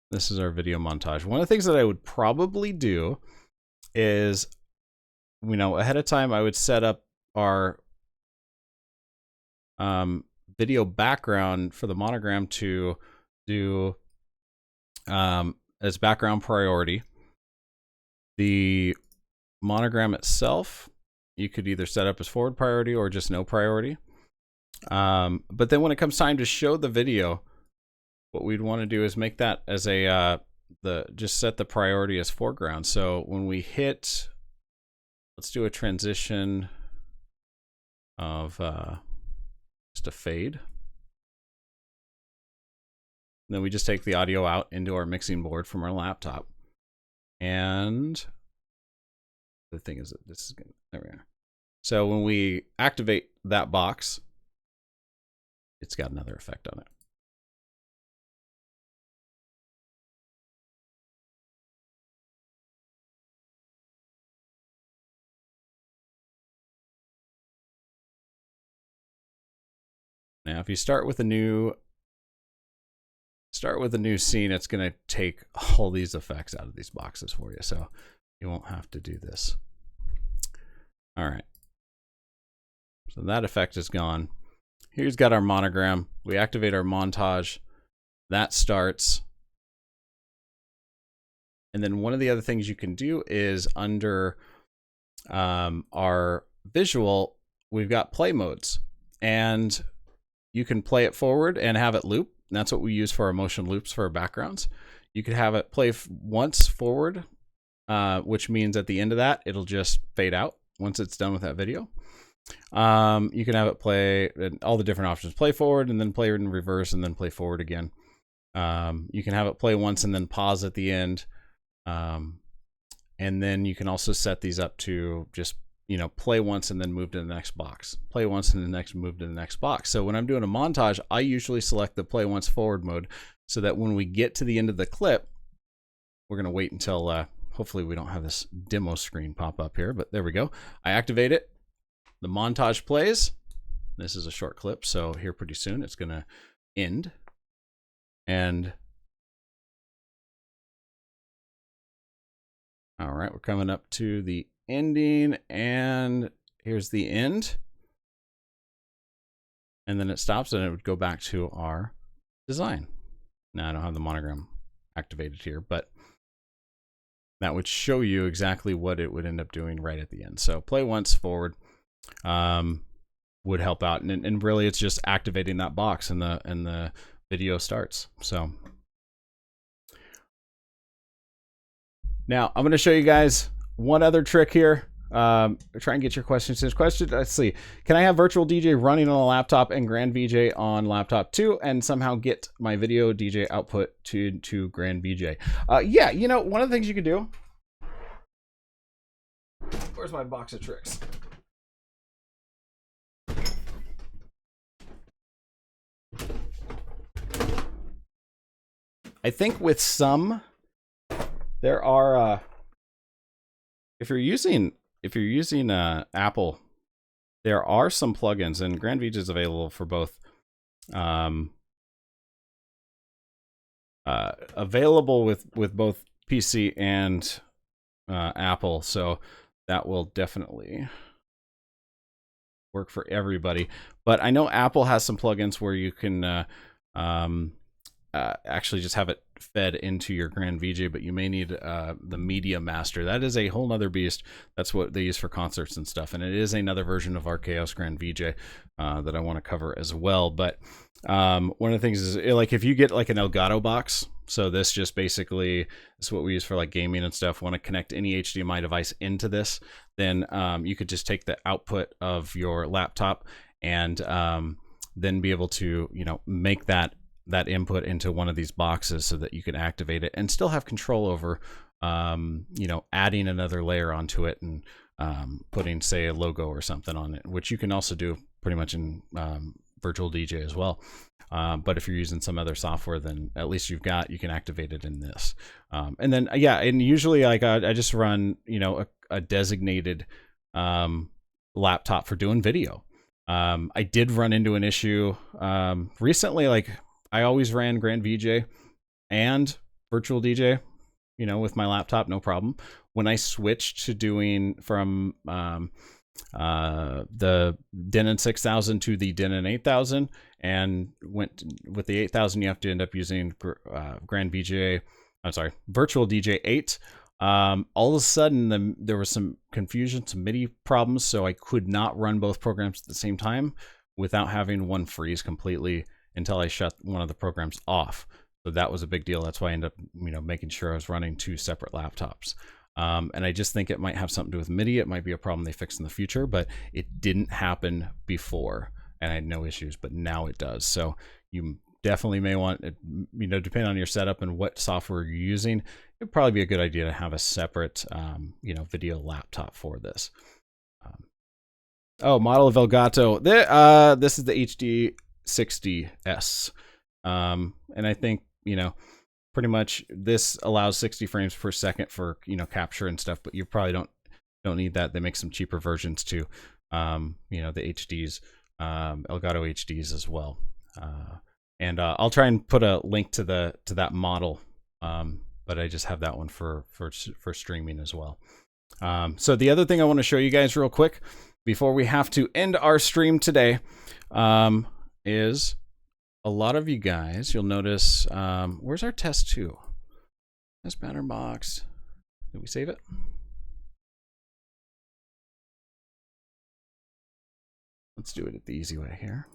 this is our video montage. One of the things that I would probably do is, ahead of time, I would set up our video background for the monogram to do as background priority. The monogram itself, you could either set up as forward priority or just no priority. But then when it comes time to show the video, what we'd want to do is make that as a just set the priority as foreground. So when we hit, let's do a transition of just a fade. And then we just take the audio out into our mixing board from our laptop. And the thing is that this is gonna, there we are. So when we activate that box, it's got another effect on it. Now, if you start with a new scene, it's going to take all these effects out of these boxes for you, so you won't have to do this. All right. So that effect is gone. Here's got our monogram. We activate our montage. That starts. And then one of the other things you can do is under our visual, we've got play modes. And you can play it forward and have it loop. And that's what we use for our motion loops for our backgrounds. You could have it play once forward, which means at the end of that, it'll just fade out once it's done with that video. You can have it play all the different options, play forward and then play in reverse and then play forward again. You can have it play once and then pause at the end. And then you can also set these up to just, play once and then move to the next box. Play once and then move to the next box. So when I'm doing a montage, I usually select the play once forward mode so that when we get to the end of the clip, we're going to wait until, hopefully we don't have this demo screen pop up here, but there we go. I activate it. The montage plays. This is a short clip, so here pretty soon it's going to end. And all right, we're coming up to the ending, and here's the end. And then it stops, and it would go back to our design. Now, I don't have the monogram activated here, but that would show you exactly what it would end up doing right at the end. So play once forward would help out, and really it's just activating that box and the video starts. So now I'm going to show you guys one other trick here. Try and get your questions. This question, let's see. Can I have virtual DJ running on a laptop and GrandVJ on laptop too, and somehow get my video DJ output to GrandVJ? Yeah, one of the things you could do. Where's my box of tricks? I think with some there are if you're using Apple, there are some plugins, and GrandVJ is available for both. Available with both PC and Apple, so that will definitely work for everybody. But I know Apple has some plugins where you can actually just have it fed into your GrandVJ, but you may need the Media Master. That is a whole nother beast. That's what they use for concerts and stuff, and it is another version of Arkaos GrandVJ that I want to cover as well. But one of the things is, like, if you get like an Elgato box, so this just basically is what we use for like gaming and stuff, want to connect any HDMI device into this, then you could just take the output of your laptop and then be able to, you know, make that input into one of these boxes so that you can activate it and still have control over, you know, adding another layer onto it and putting, say, a logo or something on it, which you can also do pretty much in Virtual DJ as well. But if you're using some other software, then at least you can activate it in this. And then, yeah, and usually like I just run, you know, a designated laptop for doing video. I did run into an issue recently. Like, I always ran GrandVJ and Virtual DJ, you know, with my laptop, no problem. When I switched to doing from the Denon 6000 to the Denon 8000 and went with the 8000, you have to end up using GrandVJ. I'm sorry, Virtual DJ 8. All of a sudden, there was some confusion, some MIDI problems, so I could not run both programs at the same time without having one freeze completely until I shut one of the programs off. So that was a big deal. That's why I ended up, you know, making sure I was running two separate laptops. And I just think it might have something to do with MIDI. It might be a problem they fix in the future, but it didn't happen before, and I had no issues, but now it does. So you definitely may want, you know, depending on your setup and what software you're using, it'd probably be a good idea to have a separate, you know, video laptop for this. Oh, model of Elgato. This is the HD60S. And I think, you know, pretty much this allows 60 frames per second for, you know, capture and stuff, but you probably don't need that. They make some cheaper versions too. You know, the HDs, Elgato HDs as well. And I'll try and put a link to that model. But I just have that one for streaming as well. So the other thing I want to show you guys real quick before we have to end our stream today, is a lot of you guys, you'll notice, where's our test 2? Test pattern box. Did we save it? Let's do it the easy way here.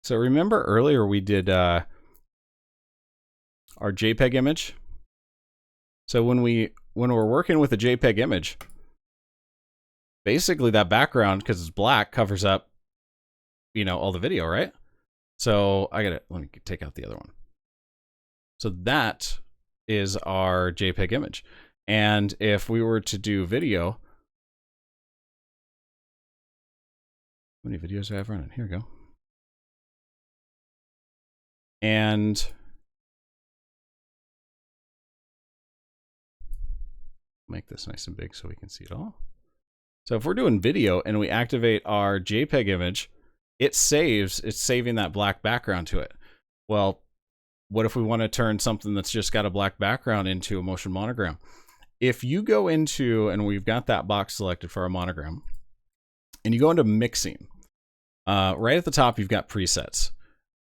So remember earlier we did our JPEG image. So when we're working with a JPEG image, basically that background, because it's black, covers up, you know, all the video, right? So let me take out the other one. So that is our JPEG image. And if we were to do video, how many videos do I have running? Here we go. And make this nice and big so we can see it all. So if we're doing video and we activate our JPEG image, it's saving that black background to it. Well, what if we want to turn something that's just got a black background into a motion monogram? If you go into, and we've got that box selected for our monogram, and you go into mixing, right at the top, you've got presets.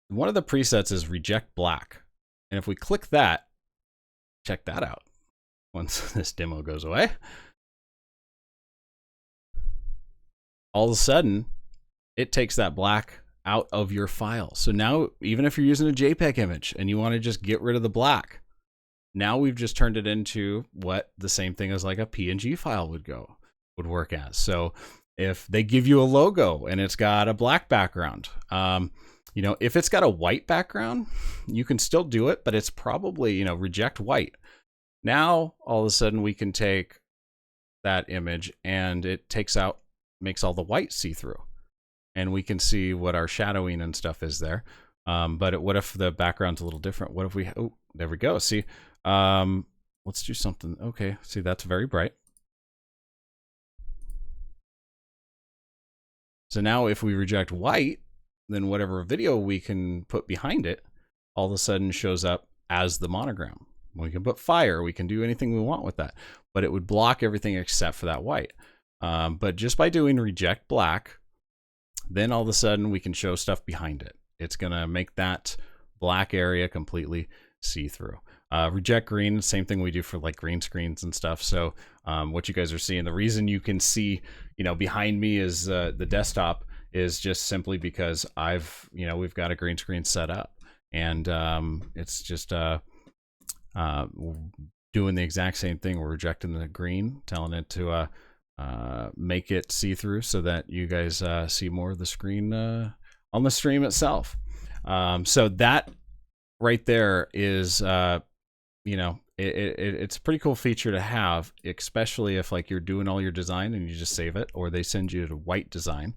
One of the presets is reject black. And if we click that, check that out once this demo goes away. All of a sudden, it takes that black out of your file. So now, even if you're using a JPEG image and you want to just get rid of the black, now we've just turned it into what the same thing as like a PNG file would work as. So if they give you a logo and it's got a black background, you know, if it's got a white background, you can still do it, but it's probably, you know, reject white. Now, all of a sudden, we can take that image and it makes all the white see-through. and we can see what our shadowing and stuff is there. But what if the background's a little different? What if we, oh, there we go. See, let's do something. Okay, see, that's very bright. So now if we reject white, then whatever video we can put behind it all of a sudden shows up as the monogram. We can put fire, we can do anything we want with that, but it would block everything except for that white. But just by doing reject black, then all of a sudden we can show stuff behind it. It's gonna make that black area completely see-through. Reject green, same thing we do for like green screens and stuff. So what you guys are seeing, the reason you can see, behind me is the desktop is just simply because we've got a green screen set up, and it's just doing the exact same thing. We're rejecting the green, telling it to make it see-through so that you guys see more of the screen on the stream itself. So that right there is it's a pretty cool feature to have, especially if like you're doing all your design and you just save it, or they send you to white design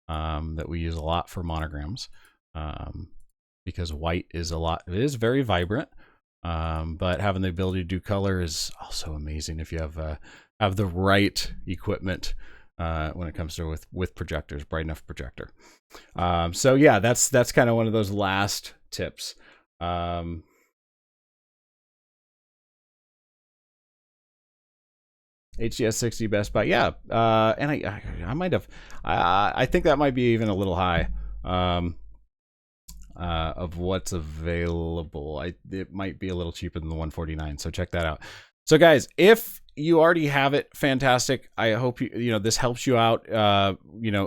that we use a lot for monograms, because white is it is very vibrant, but having the ability to do color is also amazing if you have the right equipment when it comes to with projectors, bright enough projector. So yeah, that's kind of one of those last tips. HDS 60 Best Buy, yeah, and I might have, I think that might be even a little high of what's available. It might be a little cheaper than the 149, so check that out. So guys, if you already have it, fantastic. I hope this helps you out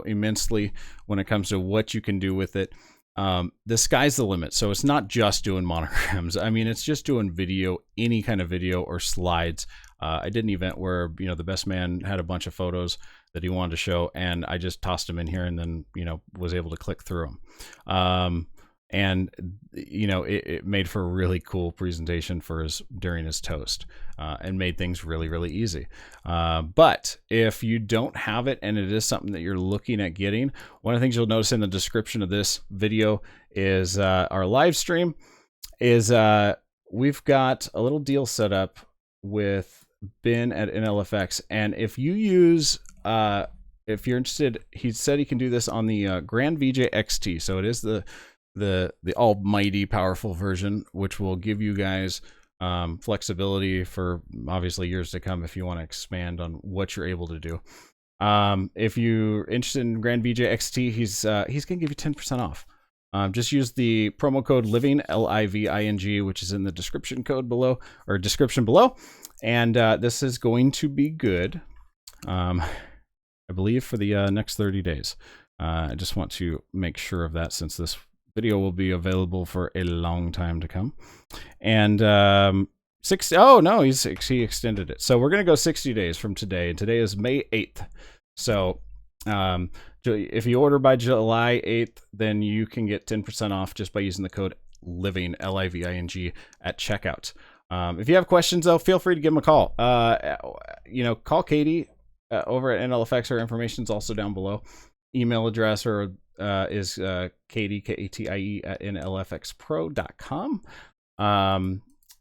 immensely when it comes to what you can do with it. The sky's the limit. So it's not just doing monograms. I mean, it's just doing video, any kind of video or slides. I did an event where, the best man had a bunch of photos that he wanted to show, and I just tossed them in here and then, was able to click through them. And it made for a really cool presentation during his toast, and made things really, really easy. But if you don't have it and it is something that you're looking at getting, one of the things you'll notice in the description of this video is our live stream is we've got a little deal set up with Ben at NLFX, and if you use if you're interested, he said he can do this on the GrandVJ XT, so it is the almighty powerful version, which will give you guys flexibility for obviously years to come if you want to expand on what you're able to do. If you're interested in GrandVJ XT, he's gonna give you 10% off. Just use the promo code LIVING, LIVING, which is in the description below, and this is going to be good, I believe, for the next 30 days. I just want to make sure of that, since this video will be available for a long time to come. And he extended it, so we're gonna go 60 days from today, and today is May 8th. So if you order by July 8th, then you can get 10% off just by using the code LIVING, LIVING, at checkout. If you have questions, though, feel free to give them a call. Call Katie over at NLFX. Her information is also down below. Email address is Katie, Katie, at nlfxpro.com.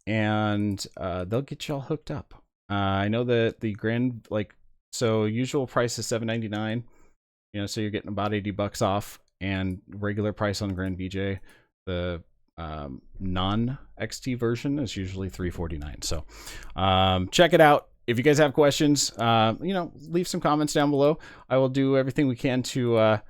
And they'll get you all hooked up. I know that the usual price is $7.99. So you're getting about $80 off, and regular price on GrandVJ, the non-XT version, is usually $349. So check it out. If you guys have questions, leave some comments down below. I will do everything we can to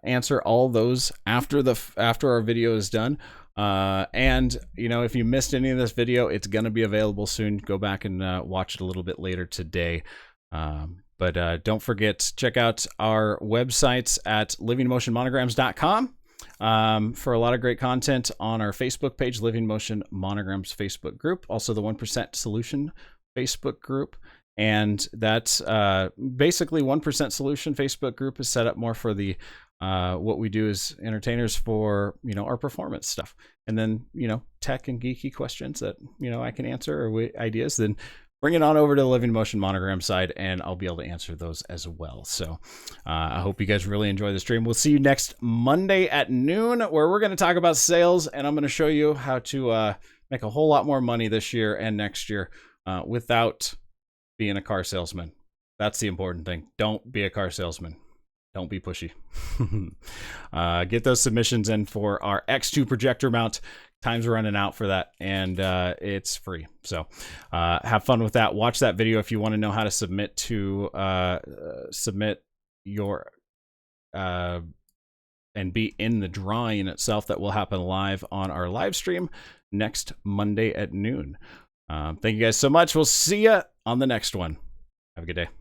answer all those after our video is done. And if you missed any of this video, it's going to be available soon. Go back and watch it a little bit later today. But don't forget, check out our websites at livingmotionmonograms.com for a lot of great content on our Facebook page, Living Motion Monograms Facebook group, also the 1% Solution Facebook group. And that's basically 1% Solution Facebook group is set up more for the what we do as entertainers for our performance stuff, and then tech and geeky questions that I can answer, or ideas. Then bring it on over to the Living Motion Monogram side, and I'll be able to answer those as well. So I hope you guys really enjoy the stream. We'll see you next Monday at noon, where we're going to talk about sales, and I'm going to show you how to make a whole lot more money this year and next year without being a car salesman. That's the important thing. Don't be a car salesman. Don't be pushy. Get those submissions in for our X2 projector mount. Time's running out for that, and it's free. So have fun with that. Watch that video if you want to know how to submit your and be in the drawing itself. That will happen live on our live stream next Monday at noon. Thank you guys so much. We'll see you on the next one. Have a good day.